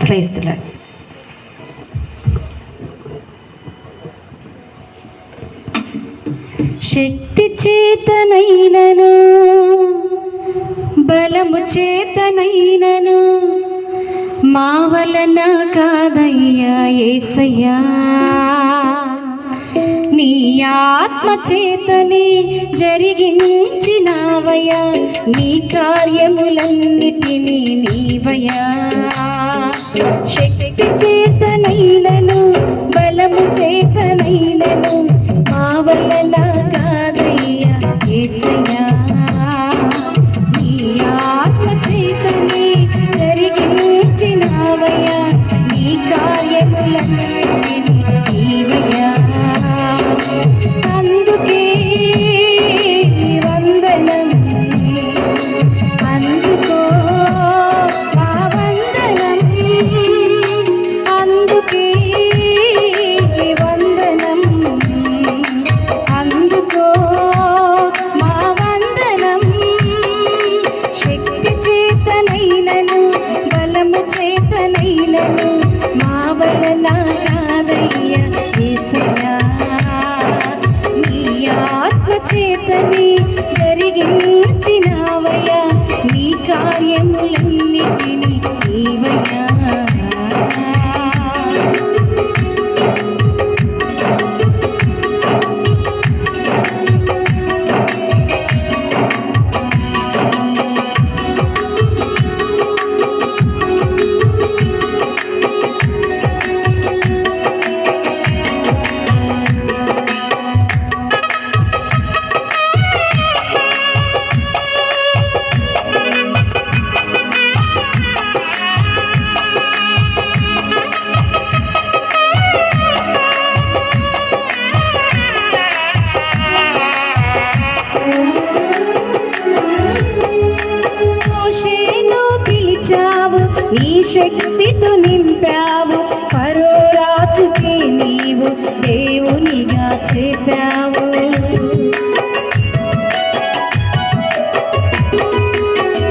Praise the lord. శక్తి చేతనైనను బలము చేతనైనను మా వలన కాదయ్యా యేసయ్యా, నీ ఆత్మ చేతనే జరిగించినావయ్యా, నీ కార్యములన్నిటినీ నీవయ్యా. శక్తి చేతనైనను బలము చేతనైనను మా వలన కాదయ్యా యేసయ్యా, నీ ఆత్మ చేతనే జరిగించినావయ్యా, నీ కార్యములన్నిటినీ నీవయ్యా. అందుకే వందనం, అందుకో మా వందనం, అందుకే వందనం, అందుకో మా వందనం. శక్తి చేతనైనను బలము చేతనైనను మా వలన కాదయ్యా యేసయ్యా, నీ ఆత్మ చేతనే జరిగించినావయ్యా, నీ కార్యములన్నిటినీ నీవయ్యా. నీ శక్తితో నింపావు, ఫరో రాజుకి నీవు దేవునిగా చేశావు.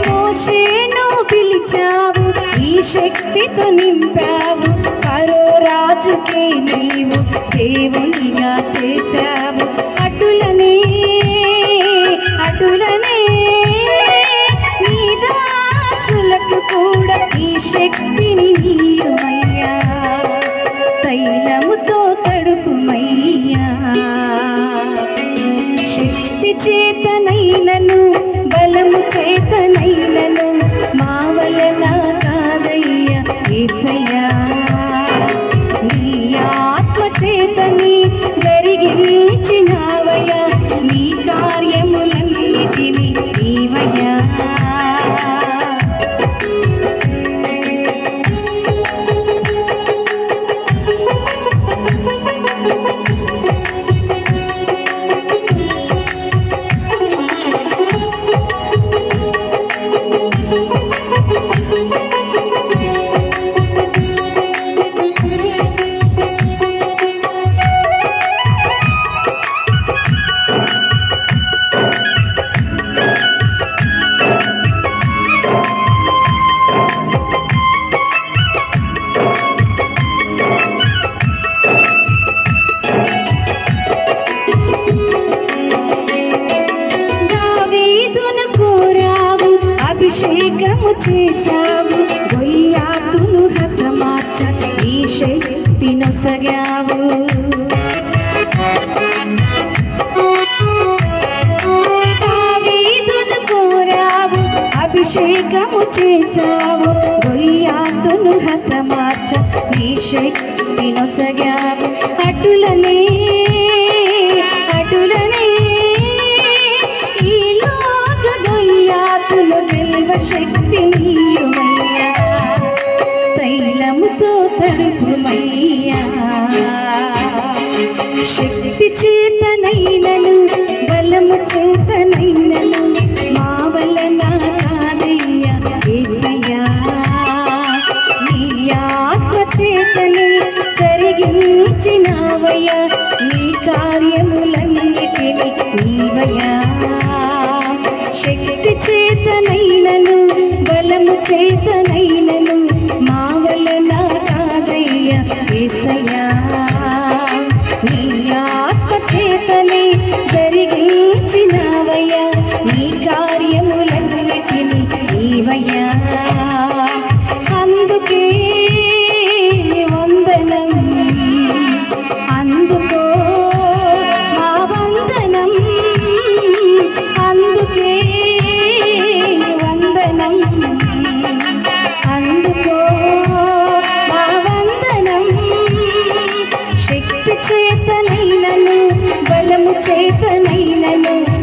మోషేను పిలిచావు, నీ శక్తితో నింపావు, ఫరో రాజుకి నీవు దేవునిగా చేశావు. అటులనే అటులనే నీ దాసులకు కూడా ఈ శక్తిని నీయుమయ్యా, తైలముతో తడుపుమయ్యా. శక్తి చేతనైనను బలము చేతనైనను మా వలన కాదయ్యా యేసయ్యా, నీ ఆత్మ చేతని జరిగించినావయ్యా, నీ కార్యములన్నిటినీ నీవయ్యా. అభిషేకము చేశావు, గొయ్యాతును హతమార్చ ఈ శక్తి నొసగావు. దావీదును కోరావు, అభిషేకము చేశావు, గొయ్యాతును హతమార్చ ఈ శక్తి నొసగావు. అటులనే అటులనే ఈ లోక గొయ్యాతులు నిల్వ శక్తి నీయుమయ్యా, తైలముతో తడుపుమయ్యా. శక్తి చేతనైనను బలము చేతనైనను మా వలన కాదయ్యా యేసయ్యా, నీ ఆత్మ చేతనే జరిగించినావయ్యా, నీ కార్యములన్నిటినీ నీవయ్యా. శక్తి చేతనైనను బలము చేతనైనను మా వలన బలము చేతనైనను